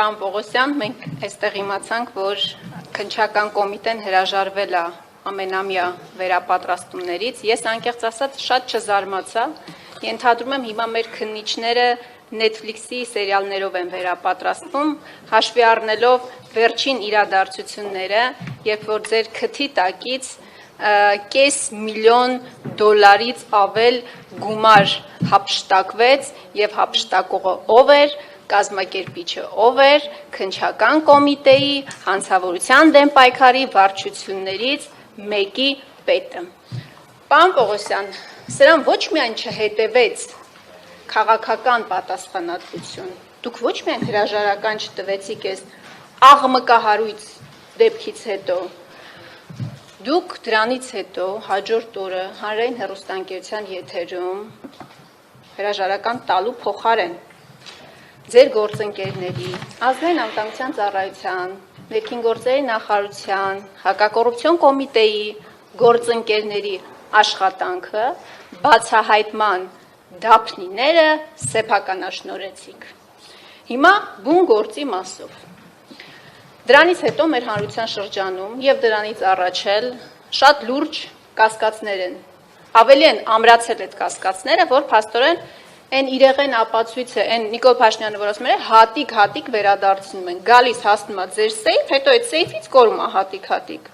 Պարոն Պողոսյան, մենք այստեղ իմացանք, որ քննչական կոմիտեն հրաժարվել է ամենամյա վերապատրաստումներից։ Ես անկեղծ ասած շատ չզարմացա, ենթադրում եմ հիմա մեր քննիչները Netflix-ի սերիալներով են վերապատրաստվում, հաշվի առնելով վերջին իրադարձությունները, երբ որ ձեր քթի տակից $500,000 ավել գումար հափշտակվեց եւ հափշտակողը ով էր, կազմակերպիչը ով էր, քննչական կոմիտեի հանցավորության դեմ պայքարի վարչություններից մեկի պետը։ Պարոն Պողոսյան, սրան ոչ միայն չհետևեց քաղաքական պատասխանատվություն, դուք ոչ միայն հրաժարական չտվեցիք այս աղմկահարույց դեպքից հետո, դուք դրանից հետո հաջորդ օրը հանրային հեռուստաընկերության եթերում հրաժարական տալու փոխարեն ձեր գործընկերների, ազգային անվտանգության ծառայության, ներքին գործերի նախարարության, հակակոռուպցիոն կոմիտեի գործընկերների աշխատանքը բացահայտման դափնիները սեփականաշնորհեցիք։ Հիմա բուն գործի մասով։ Դրանից հետո մեր հանրության շրջանում եւ դրանից առաջ էլ շատ լուրջ կասկածներ են։ Ավելի են ամրացել այդ կասկածները, որ փաստորեն այն իրեղեն ապացույցը, այն Նիկոլ Փաշինյանը, որ ասում էր, հատիկ վերադարձնում են, գալիս հասնում է ձեր սեյֆ, հետո այդ սեյֆից կորում է հատիկ։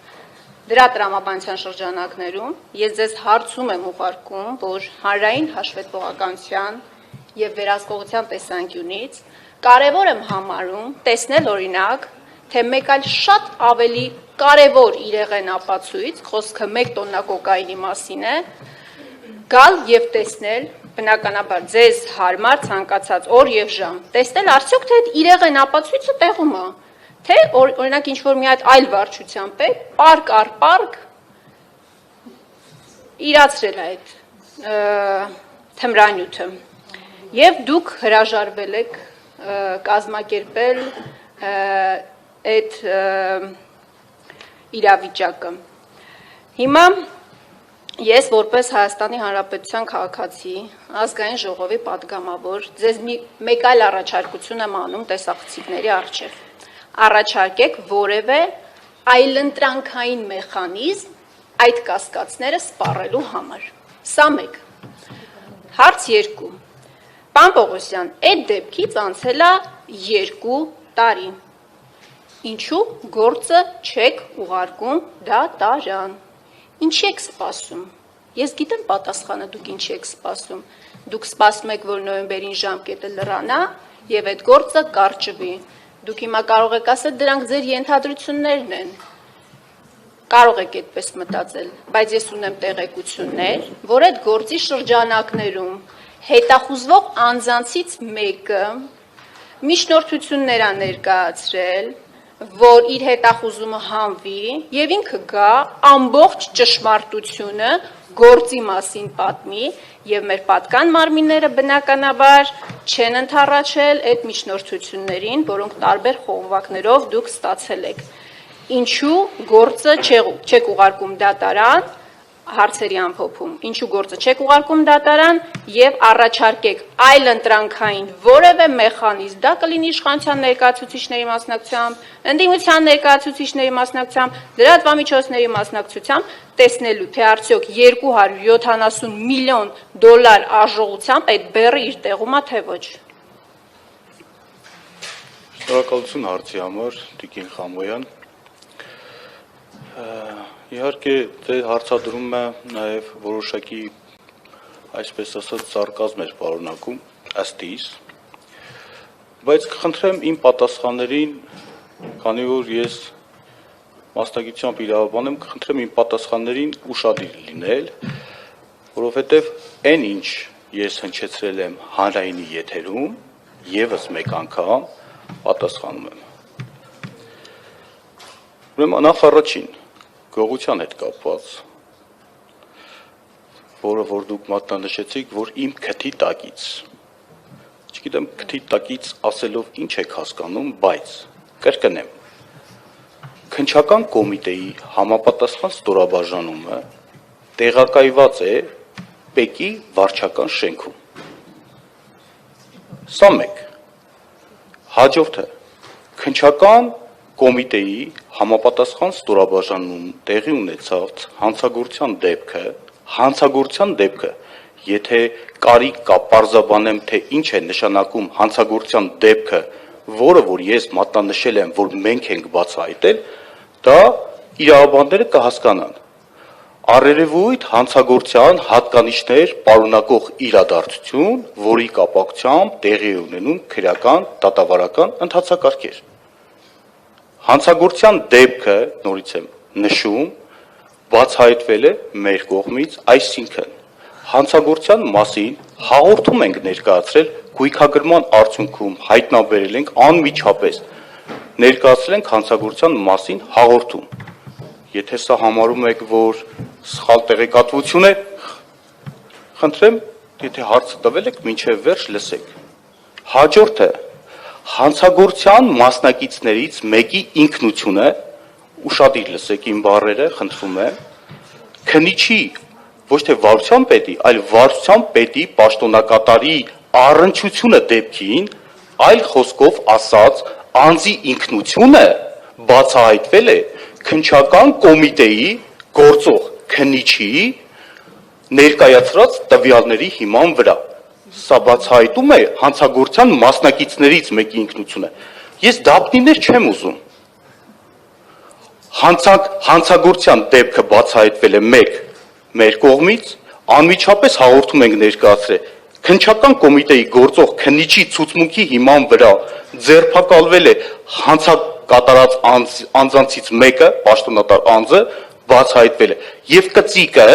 Դրա տրամաբանության շրջանակներում ես ձեզ հարցում եմ ուղարկում, որ հանրային հաշվետվողականության եւ վերահսկողության տեսանկյունից կարեւոր եմ համարում տեսնել օրինակ, թե մեկ այլ շատ ավելի կարևոր իրեղեն ապացույց, խոսքը 1 տոննա կոկաինի մասին է, գալ եւ տեսնել, բնականաբար ձեզ հարմար ցանկացած օր եւ ժամ, տեսնել արդյոք թե այդ իրեղեն ապացույցը տեղում է, թե օրինակ ինչ որ մի հատ այլ վարչության պետ պարկ առ պարկ իրացրել է այդ թմրանյութը եւ դուք հրաժարվել եք կազմակերպել այդ իրավիճակը։ Հիմա ես որպես Հայաստանի Հանրապետության քաղաքացի, ազգային ժողովի պատգամավոր, ձեզ մեկ այլ առաջարկություն եմ անում տեսախցիկների առջև։ Առաջարկեք որևէ այլընտրանքային մեխանիզմ այդ կասկածները սպառելու համար։ Սա մեկ։ Հարց 2։ Պարոն Պողոսյան, այդ դեպքից անցել է 2 տարի։ Ինչու գործը չեք ուղարկում դատարան։ Ինչի եք սպասում։ Ես գիտեմ պատասխանը դուք ինչի եք սպասում։ Դուք սպասում եք, որ նոյեմբերին ժամկետը լրանա եւ այդ գործը կարճվի։ Դուք հիմա կարող եք ասել, դրանք ձեր ենթադրություններն են։ Կարող եք այդպես մտածել, բայց ես ունեմ տեղեկություններ, որ այդ գործի շրջանակներում հետախուզվող անձանցից մեկը միջնորդություններ ա ներկայացրել, որ իր հետախուզումը հանվի եւ ինքը գա ամբողջ ճշմարտությունը գործի մասին պատմի եւ մեր պատկան մարմինները բնականաբար չեն ընդառաջել այդ միջնորդություններին, որոնք տարբեր խողովակներով դուք ստացել եք։ Ինչու գործը չեք ուղարկում դատարան, հարցերի ամփոփում, ինչու գործը չեք ուղարկում դատարան եւ առաջարկեք այլ ընտրանքային որևէ մեխանիզմ, դա կլինի իշխանության ներկայացուցիչների մասնակցությամբ, ընդդիմության ներկայացուցիչների մասնակցությամբ, լրատվամիջոցների մասնակցությամբ, տեսնելու թե արդյոք $270 միլիոն արժողությամբ այդ բեռը իր տեղում է թե ոչ։ Շնորհակալություն հարցի համար, Տիկին Խամոյան։ Իհարկե, ձեր հարցադրումը նաև որոշակի, այսպես ասած, սարկազմ էր պարունակում, ըստ իս, բայց կխնդրեմ իմ պատասխաններին, քանի որ ես մասնագիտությամբ իրավաբան եմ, կխնդրեմ իմ պատասխաններին ուշադիր լինել, որովհետև այն ինչ ես հնչեցրել եմ հանրայինի եթերում, եւս մեկ անգամ պատասխանում եմ։ Ուրեմն նախ առաջին գողության հետ կապված, որը որ դուք մատնանշեցիք, որ իմ քթի տակից, չգիտեմ քթի տակից ասելով ինչ եք հասկանում, բայց կրկնեմ, քննչական կոմիտեի համապատասխան ստորաբաժանումը տեղակայված է ՊԵԿ-ի վարչական շենքում։ Սա մեկ։ Հաջորդը, քննչական կոմիտեի համապատասխան ստորաբաժանում տեղի ունեցած հանցագործության դեպքը, եթե կարիք կա պարզաբանեմ, թե ինչ է նշանակում հանցագործության դեպքը, որը որ ես մատնանշել եմ, որ մենք ենք բացահայտել, դա իրավաբանները կհասկանան։ Առերևույթ հանցագործության հատկանիշներ պարունակող իրադարձություն, որի կապակցությամբ տեղի է ունենում քրեական դատավարական ընթացակարգեր։ Հանցագործության դեպքը, նորից եմ նշում, բացահայտվել է մեր կողմից, այսինքն հանցագործության մասին հաղորդում ենք ներկայացրել գույքագրման արդյունքում հայտնաբերել ենք անմիջապես ներկայացրել ենք հանցագործության մասին հաղորդում։ Եթե սա համարում եք, որ սխալ տեղեկատվություն է, խնդրեմ, եթե հարցը տվել եք, մինչև վերջ լսեք։ Հաջորդը հանցագործության մասնակիցներից մեկի ինքնությունը, ուշադիր լսեք իմ բառերը, խնդրում եմ, քննիչի ոչ թե վարչության պետի, այլ վարչության պետի պաշտոնակատարի առնչությունը դեպքին, այլ խոսքով ասած, անձի ինքնությունը բացահայտվել է քննչական կոմիտեի գործող քննիչի ներկայացրած տվյալների հիման վրա։ Սա բացահայտում է հանցագործության մասնակիցներից մեկի ինքնությունը։ Ես դափնիներ չեմ ուզում։ Հանցագործության դեպքը բացահայտվել է մեր կողմից, անմիջապես հաղորդում ենք ներկայացրել քննչական կոմիտեի գործող քննիչի ցուցմունքի հիման վրա ձերբակալվել է հանցակատարած անձանցից մեկը, պաշտոնատար անձը բացահայտվել է եւ կծիկը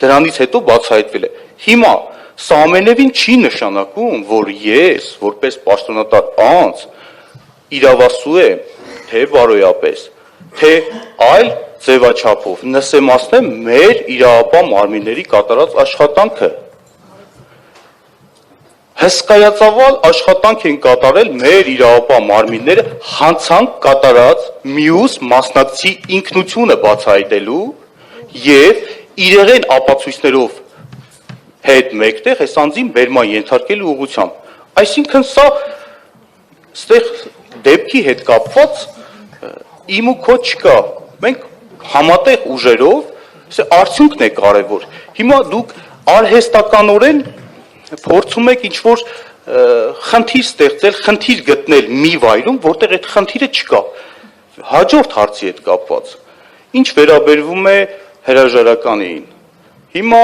դրանից հետո բացահայտվել է։ Հիմա սա ամենևին չի նշանակում, որ ես որպես պաշտոնատար անձ իրավասու եմ, թե բարոյապես, թե այլ ձևաչափով նսեմացնեմ մեր իրավապահ մարմինների կատարած աշխատանքը։ Հսկայածավալ աշխատանք են կատարել մեր իրավապահ մարմինները հանցանք կատարած մյուս մասնակցի ինքնությունը բացահայտելու եւ իրեղեն ապացույցներով հետ մեկտեղ այս անձին բերման ենթարկելու ուղղությամբ։ Այսինքն սա ստեղ դեպքի հետ կապված իմ ու քո չկա։ Մենք համատեղ ուժերով արդյունքն է կարևոր։ Հիմա դուք արհեստականորեն փորձում եք ինչ-որ խնդիր ստեղծել, խնդիր գտնել մի վայրում, որտեղ այդ խնդիրը չկա։ Հաջորդ հարցի հետ կապված։ Ինչ վերաբերվում է հրաժարականին։ Հիմա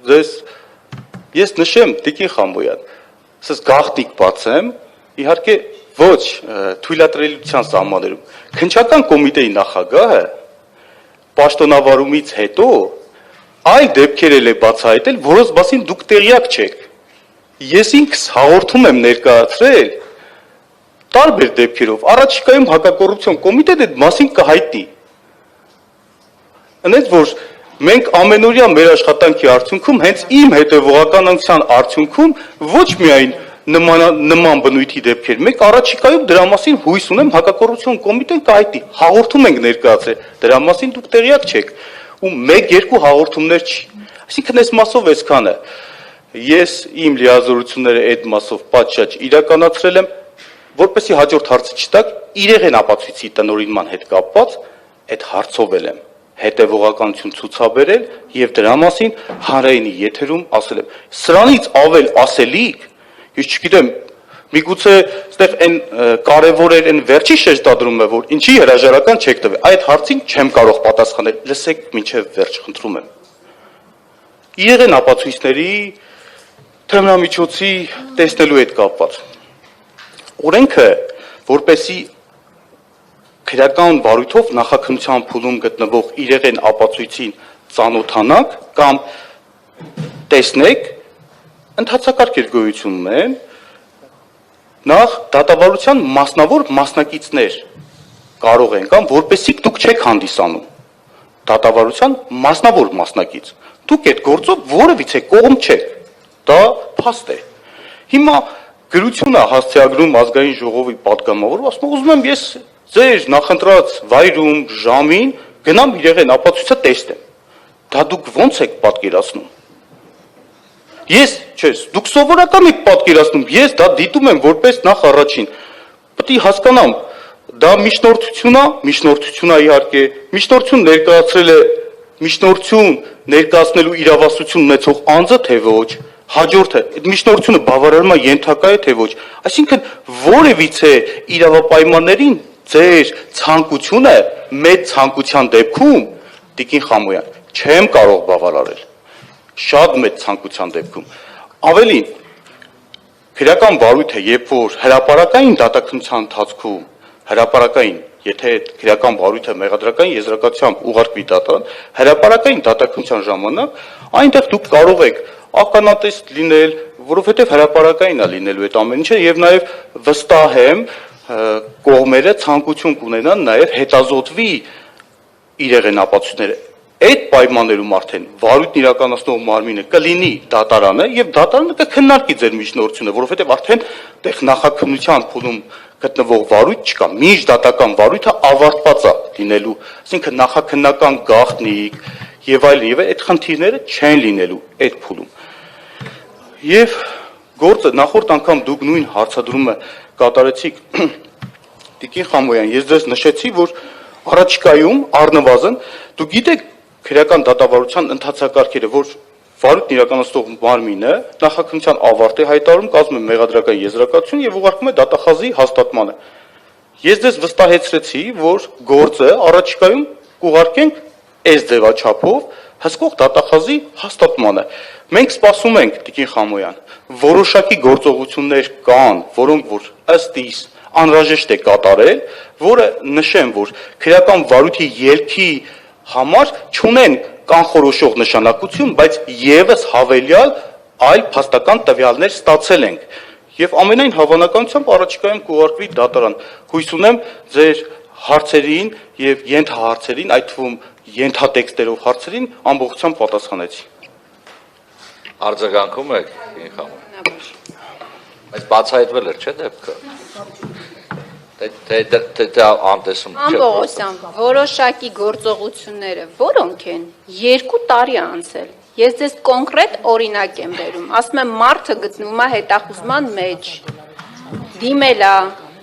ես նշեմ, Տիկին Խամբոյան, ասես գաղտնիք բացեմ, իհարկե ոչ թույլատրելիության սահմաններում։ Քննչական կոմիտեի նախագահը պաշտոնավարումից հետո այլ դեպքեր էլ է բացահայտել, որոնց մասին դուք տեղյակ չեք։ Ես ինքս հաղորդում եմ ներկայացրել տարբեր դեպքերով, առաջիկայում հակակոռուպցիոն կոմիտեն այդ մասին կհայտնի։ Այնպես որ մենք ամենօրյա մեր աշխատանքի արդյունքում, հենց իմ հետևողականության արդյունքում ոչ միայն նման բնույթի դեպքեր, մենք առաջիկայում դրա մասին հույս ունեմ հակակոռուպցիոն կոմիտեն կհայտնի, հաղորդում ենք ներկայացրել, դրա մասին դուք տեղյակ չեք, ու 1-2 հաղորդումներ չի։ Այսինքն այս մասով այսքանը, ես իմ լիազորությունները այդ մասով պատշաճ իրականացրել եմ, որպեսզի հաջորդ հարցը չտակ, իրեղեն ապացույցի տնօրինման հետ կապված այդ հարցով եմ հետևողականություն ցուցաբերել եւ դրա մասին հանրայինի եթերում ասել եմ։ Սրանից ավել ասելիք, ես չգիտեմ, միգուցե այստեղ այն կարևոր էր այն վերջի շեշտադրումը, որ ինչի հրաժարական չեք տվել, այդ հարցին չեմ կարող պատասխանել, լսեք մինչև վերջ, խնդրում եմ։ Իրեղեն ապացույցների թմրամիջոցի տեսնելու հետ կապված։ Օրենքը, որպեսի քրեական բարույթով նախաքննության փուլում գտնվող իրեղեն ապացույցին ծանոթանաք կամ տեսնեք, ընթացակարգեր գոյություն ունեն, նախ դատավարության մասնավոր մասնակիցներ կարող են կամ որպեսի դուք չեք հանդիսանում դատավարության մասնավոր մասնակից, դուք այդ գործով որևիցե կողմ չեք, դա փաստ է։ Հիմա գրությունը հասցեագրում ազգային ժողովի պատգամավորով ասում ուզում եմ ես ձեր նախընտրած վայրում, ժամին գնամ իրեղեն ապացույցը տեսնեմ։ Դա դուք ո՞նց եք պատկերացնում։ Ես, չէ, դուք սովորական եք պատկերացնում, ես դա դիտում եմ որպես նախ առաջին պետք է հասկանամ, դա միջնորդություն է իհարկե, միջնորդություն ներկայացրել է միջնորդություն ներկայացնելու իրավասություն ունեցող անձը, թե ոչ, հաջորդը, այդ միջնորդությունը բավարարում է ենթակա է, թե ոչ, այսինքն որևիցե իրավապայմաններին ձեր ցանկությունը մեծ ցանկության դեպքում, Տիկին Խամոյան, չեմ կարող բավարարել, շատ մեծ ցանկության դեպքում, ավելին, քրեական վարույթը, երբ որ հրապարակային դատաքննության ընթացքում, հրապարակային, եթե քրեական վարույթը մեղադրական եզրակացությամբ ուղարկվի դատարան, հրապարակային դատաքննության ժամանակ, այնտեղ դուք կարող եք ականատես լինել, որովհետև հրապարակային է լինելու այդ ամեն ինչը եւ նաեւ վստահ եմ կողմերը ցանկություն կունենան նաեւ հետազոտվի իրեղեն ապացույցները այդ պայմաններում արդեն վարույթն իրականացնող մարմինը կլինի դատարանը եւ դատարանը կքննարկի ձեր միջնորդությունը, որովհետեւ արդեն տեղ նախաքննության փուլում գտնվող վարույթ չկա, միջդատական վարույթը ավարտված է լինելու, այսինքն նախաքննական գաղտնիք եւ այլն, այդ խնդիրները չեն լինելու այդ փուլում։ Եվ գործը նախորդ անգամ դուք նույն հարցադրումը կատարեցիք Տիկին Խամոյան, ես ձեզ նշեցի, որ առաջիկայում առնվազն դուք գիտեք քրեական դատավարության ընթացակարգերը, որ վարույթն իրականացնող մարմինը նախաքննության ավարտ է հայտարարում, կազմում է մեղադրական եզրակացություն եւ ուղարկում է դատախազի հաստատմանը։ Ես ձեզ վստահեցրեցի, որ գործը առաջիկայում կուղարկենք այս ձևաչափով հսկող դատախազի հաստատմանը։ Մենք սպասում ենք, Տիկին Խամոյան, որոշակի գործողություններ կան, որոնք որ ըստ իս անհրաժեշտ է կատարել, որը նշեմ, որ քրեական վարույթի ելքի համար չունեն կանխորոշող նշանակություն, բայց եւս հավելյալ այլ փաստական տվյալներ ստացել ենք։ Եվ ամենայն հավանականությամբ առաջիկայում կուղարկվի դատարան։ Հույս ունեմ ձեր հարցերին եւ ենթահարցերին, այդ թվում ենթատեքստերով հարցերին ամբողջությամբ պատասխանեցի։ Արձագանքում եք, Խամոյան։ Բայց բացահայտվել էր, չէ՞ դեպքը։ Դա անտեսում չէ։ Ամբողջությամբ որոշակի գործողությունները որոնք են 2 տարի անցել։ Ես ձեզ կոնկրետ օրինակ եմ բերում։ Ասում եմ մարդը գտնվում է հետախուզման մեջ։ Դիմել է,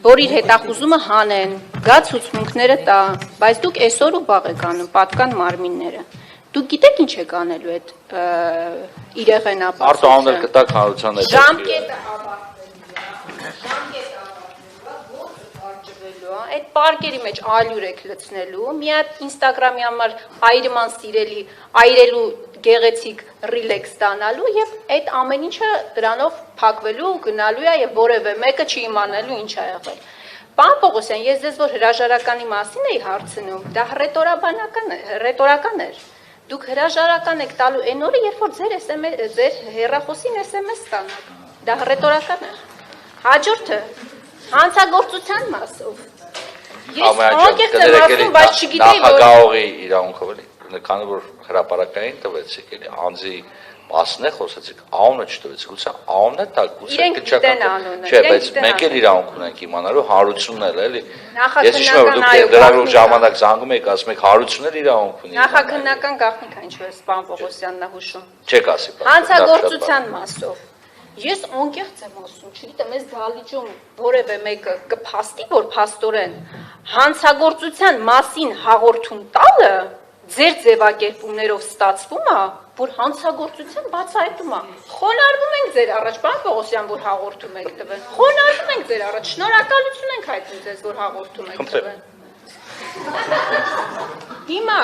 որ իր հետախուզումը հանեն, գա ցուցմունքները տա, բայց դուք այսօր ու վաղ եք անում պատկան մարմինները։ Դուք գիտեք ինչ եք անելու այդ իրեղենապահ։ Մարդը անել կտակ հանրության հետ։ Ժամկետը այդ պարկերի մեջ ալյուր եք լցնելու, մի հատ Instagram-ի համար այրման սիրելի, այրելու գեղեցիկ ռիլեքս ստանալու եւ այդ ամեն ինչը դրանով փակվելու, գնալու է եւ որևէ մեկը չի իմանալու ինչ ա եղել։ Պարոն Պողոսյան, ես ձեզ որ հրաժարականի մասին էի հարցնում, դա ռետորական էր։ Դուք հրաժարական եք տալու այն օրը, երբ որ ձեր հեռախոսին SMS ստանաք։ Դա ռետորական է։ Հաջորդը հանցագործության մասով։ Ես անկեղծ եմ ասում, բայց չգիտեի, որ նախագահողի իրավունքով էլի, քանի որ հրապարակային տվեցիք, էլի անձի մասն է խոսեցիք, անունը չտվեցիք, գուցե անունն է տալ, գուցե կճակատում։ Չէ, բայց մենք էլ իրավունք ունենք իմանալու հարությունն էլ, էլի։ Ես հիշում եմ, դուք լրագրող ժամանակ զանգում եք, ասում եք հարությունն էլ իրավունք ունի։ նախաքննական գաղտնիք ինչպես պարոն Պողոսյանն է հուշում։ Չեք ասի։ Հանցագործության մասով։ Ես անկեղծ եմ ասում, չգիտեմ, այս դալիճում որևէ մեկը կփաստի, որ փաստորեն հանցագործության մասին հաղորդում տալը ձեր ձևակերպումներով ստացվում է, որ հանցագործության բացահայտում է։ Խոնարհվում ենք ձեր առաջ, պարոն Պողոսյան, որ հաղորդում եք տվել։ Խոնարհվում ենք ձեր առաջ, շնորհակալություն ենք հայտնում ձեզ, որ հաղորդում եք տվել։ Հիմա,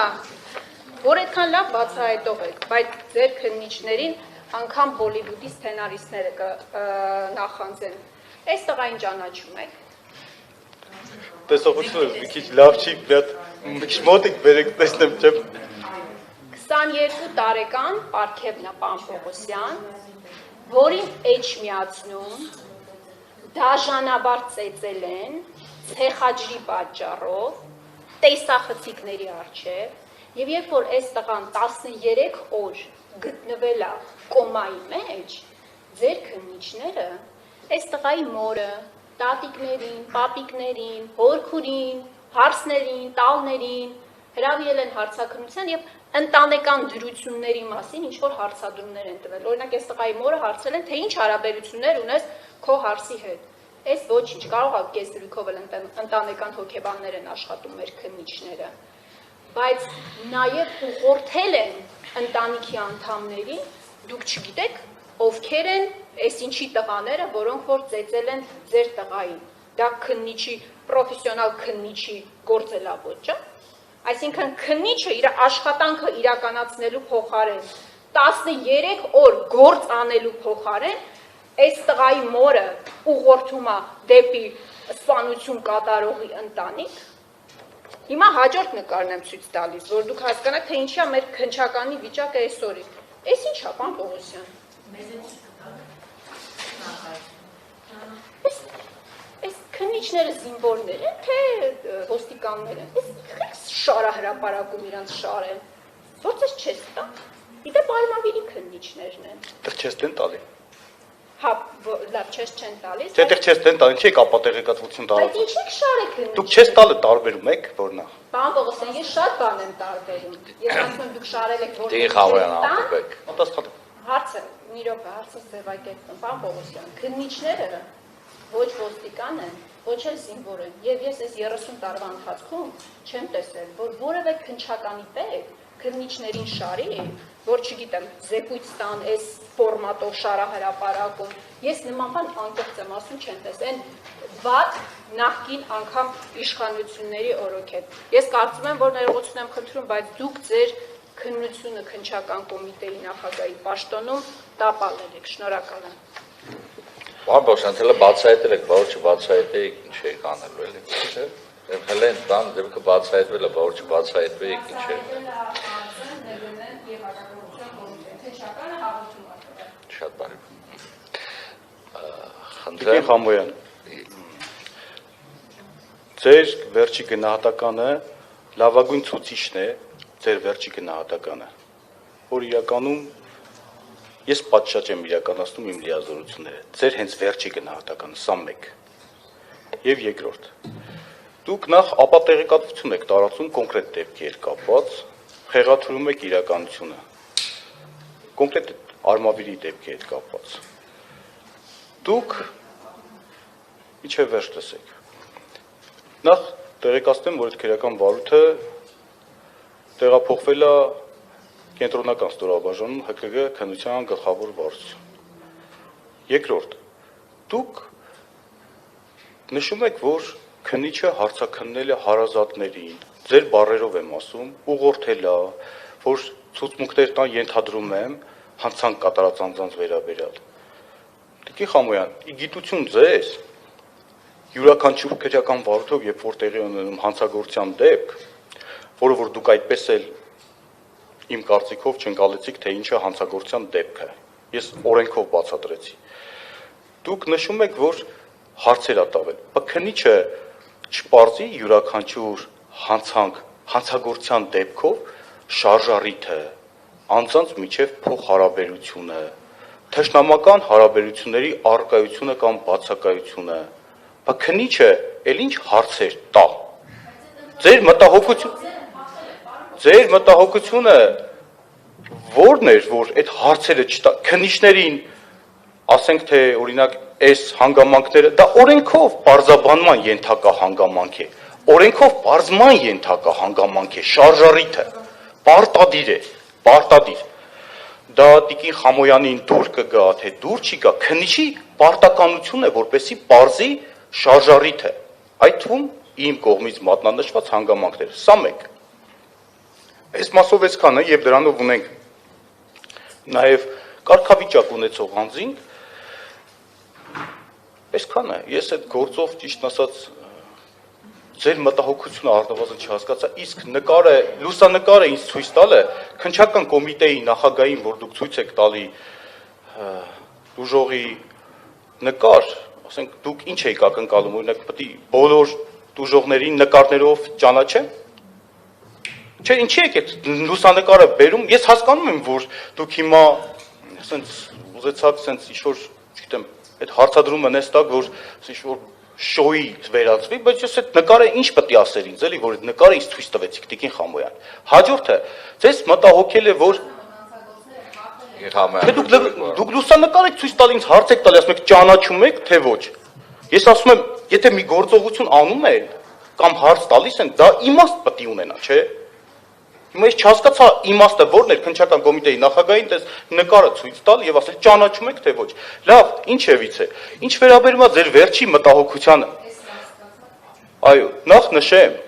որ այդքան լավ բացահայտող եք, բայց ձեր քննիչներին անգամ Հոլիվուդի սցենարիստները կնախանձեն։ Այս տղային ճանաչում եք։ Տեսողությունը մի քիչ լավ չի, մի քիչ մոտիկ բերեք տեսնեմ, չէ՞։ 22 տարեկան Պարքևն է պարոն Պողոսյան, որին էջ միացնում, դաժանաբար ծեծել են, ցեխաջրի պատճառով, տեսախցիկների առջև, եւ երբ որ այս տղան 13 օր գտնվել է կոմայի մեջ, ձեր քննիչները այս տղայի մորը, տատիկներին, պապիկներին, հորքուրին, հարսներին, տալներին հրավիրել են հարցաքննության եւ ընտանեկան դրությունների մասին ինչ որ հարցադրումներ են տվել։ Օրինակ այս տղայի մորը հարցրել են, թե ինչ հարաբերություններ ունես քո հարսի հետ։ Այս ոչինչ, կարող է կես դրույքով էլ ընտանեկան հոգեբաններ են աշխատում մեր քննիչները, բայց նաև ուղղորդել են ընտանիքի անդամներին, դուք չգիտեք, ովքեր են այս ինչի տղաները, որոնք որ ծեծել են ձեր տղային, դա քննիչի, պրոֆեսիոնալ քննիչի գործելավոճ է, այսինքն քննիչը իր աշխատանքը իրականացնելու փոխարեն 13 օր գործ անելու փոխարեն այս տղայի մորը ուղղորդում է դեպի սպանություն կատարողի ընտանիք։ Հիմա հաջորդ նկարն եմ ցույց տալիս, որ դուք հասկանաք, թե ինչի է մեր քննչականի վիճակը այսօրի։ Այս ի՞նչ է, պարոն Պողոսյան։ Այս քննիչները զինվորներ են, թե ոստիկաններ են։ Այս շարահրապարակում իրանց շարեն։ Ո՞ց ես չես տա։ Իդեպ Արմավիրի քննիչներն են։ Դեռ չես տեն տալի։ Հա, լավ, չես չեն տալիս։ Չէ, դեռ չես տեն տալի, չի ապատեղեկատվություն տալու։ Բայց ինչ եք շարը քննիչ։ Դուք չես տալը տարբերում եք, որ նա։ Պարոն Պողոսյան, ես շատ բան եմ տարբերում։ Ես ասում եմ դուք շարել եք, որ Դի Խավոյան ապուպեք։ Պատասխան։ Հարցը, մի րոպե, հարցը ձևակերպեմ, պարոն Պողոսյան, քննիչները ոչ ոստիկան են, ոչ էլ զինվոր են, եւ ես այս 30 տարվա ընթացքում չեմ տեսել, որ որևէ քննչականի տեղ քննիչներին շարի, որ չգիտեմ, զեկույց տան այս ֆորմատով շարահրապարակում, ես նման բան անկեղծ եմ ասում չեմ տեսել, վատ նախկին անգամ իշխանությունների օրոքետ։ Ես կարծում եմ, որ ներողություն եմ խնդրում, բայց դուք ձեր քննությունը քննչական կոմիտեի նախագահի պաշտոնում տապալել եք, շնորհակալ եմ։ Պարոն Պողոսյան, թելը բացահայտել եք, որ չբացահայտեք, ինչ եք անելու, էլի, չէ՞։ Հենց բան դեպքը բացահայտվել է, որ չբացահայտվեք, ինչ է։ Շատ բարի։ Տիկին Խամոյան, ձեր վերջի գնահատականը լավագույն ցուցիչն է, ձեր վերջի գնահատականը, որ իրականում ես պատշաճ եմ իրականացնում իմ լիազորությունները, ձեր հենց վերջի գնահատականը, սա մեկ։ Եվ երկրորդ, դուք նախ ապատեղեկատվություն եք տարածում կոնկրետ դեպքի հետ կապված, խեղաթյուրում եք իրականությունը, կոնկրետ Արմավիրի դեպքի հետ կապված։ Դուք իջե վերջ տեսեք։ Նախ տեղեկացնեմ, որ այդ քերական վարույթը տեղափոխվել է կենտրոնական ստորաբաժանում ՀԿԳ քննության գլխավոր վարչություն։ Երկրորդ, դուք նշում եք, որ քննիչը հարցաքննել է հարազատներին, ձեր բառերով եմ ասում, ուղղորդել է, որ ցուցմունքներ տան ենթադրում եմ, հանցանք կատարած անձանց վերաբերյալ։ Տիկին Խամոյան, ի գիտություն ձեզ, յուրաքանչյուր քրեական վարույթով, երբ որ տեղի ունենում հանցագործության դեպք, որը որ դուք այդպես էլ իմ կարծիքով չընկալեցիք, թե ինչը հանցագործության դեպք է։ Ես օրենքով բացատրեցի։ Դուք նշում եք, որ հարցեր ա տավել։ Բայց քննիչը չպարզի յուրաքանչյուր հանցագործության դեպքով շարժառիթը, անձանց միջև փոխհարաբերությունը, թշնամական հարաբերությունների առկայությունը կամ բացակայությունը։ Բայց քննիչը էլ ինչ հարցեր տա։ Ձեր մտահոգությունը որն էր, որ այդ հարցերը չտա, քննիչներին, ասենք թե օրինակ այս հանգամանքները, դա օրենքով պարզաբանման ենթակա հանգամանք է, օրենքով պարզման ենթակա հանգամանք է, շարժառիթը, պարտադիր է, պարտադիր, դա տիկին Խամոյանին դուր կգա, թե դուր չի գա, քննիչի պարտականություն է, որպեսզի պարզի շարժառիթը, այդ թվում իմ կողմից մատնանշված հանգամանքները, սա մեկ։ Այս մասով այսքանը եւ դրանով ունենք նաեւ կարգավիճակ ունեցող անձին այսքանը ես այդ գործով ճիշտ ասած ձեր մտահոգությունը առնվազն չհասկացա իսկ նկարը լուսանկարը ինձ ցույց տալը քննչական կոմիտեի նախագահին որ դուք ցույց եք տալի դուժողի նկար ասենք դուք ինչ եք ակնկալում օրինակ պետք է բոլոր դուժողներին նկարներով ճանաչեն Չէ, ինչի եք այդ լուսանկարը բերում, ես հասկանում եմ, որ դուք հիմա ասենց ուզեցաք ասենց ինչ-որ, չգիտեմ, այդ հարցադրումը նստակ, որ ինչ-որ շոուի վերածվի, բայց ես այդ նկարը ինչ պետք է ասեր ինձ, էլի, որ այդ նկարը ինձ ցույց տվեցիք տիկին Խամոյան։ Հաջորդը, ձեզ մտահոգել է, որ դուք լուսանկար եք ցույց տալ ինձ հարց եք տալի, ասում եք ճանաչում եք, թե ոչ։ Ես ասում եմ, եթե մի գործողություն անում են կամ հարց տալիս են, դա իմաստ պետք է ունենա, չէ՞։ Հիմա ես չհասկացա իմաստը որն էր քննչական կոմիտեի նախագահին դες նկարը ցույց տալ եւ ասել ճանաչում եք թե ոչ։ Լավ, ինչևից է։ Ինչ վերաբերում է ձեր վերջի մտահոգությանը։ Այո, նախ նշեմ,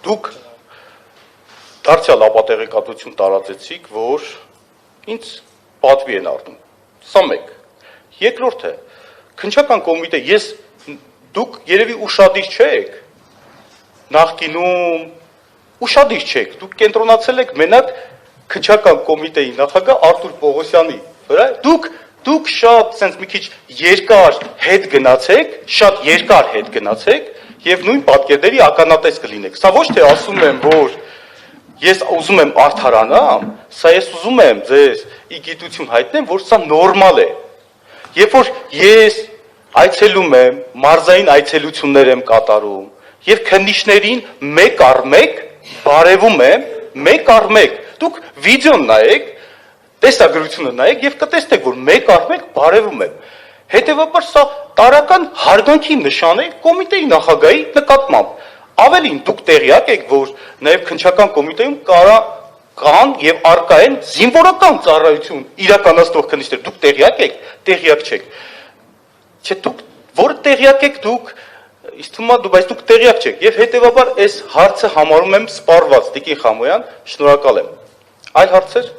դուք դարձյալ ապատեղեկատվություն տարածեցիք, որ ինձ պատվի են առնում։ Սա մեկ։ Երկրորդը, քննչական կոմիտե, դուք երևի ուշադիր չեք։ Նախկինում ուշադիր չեք, դուք կենտրոնացել եք մենակ քննչական կոմիտեի նախագահ Արտուր Պողոսյանի վրա, դուք շատ sense մի քիչ երկար հետ գնացեք եւ նույն պատկերների ականատես կլինեք։ Սա ոչ թե ասում եմ, որ ես ուզում եմ արդարանամ, սա ես ուզում եմ ձեզ ի գիտություն հայտնեմ, որ սա նորմալ է։ Երբ որ ես այցելում եմ, մարզային այցելություններ եմ կատարում եւ քննիչներին մեկ առ մեկ բարևում եմ, մեկ առ մեկ, դուք վիդեոն նայեք, տեսագրությունը նայեք եւ կտեսնեք, որ մեկ առ մեկ բարևում եմ։ Հետևաբար սա տարական հարգանքի նշան է կոմիտեի նախագահի նկատմամբ։ Ավելին, դուք տեղյակ եք, որ նաեւ քննչական կոմիտեում կան եւ արկա են զինվորական ծառայություն իրականացնող քննիչներ, դուք տեղյակ չեք։ Չէ, դուք որը տեղյակ եք, բայց դուք տեղյակ չեք եւ հետեւաբար այս հարցը համարում եմ սպառված, Տիկին Խամոյան, շնորհակալ եմ։ Այլ հարցեր։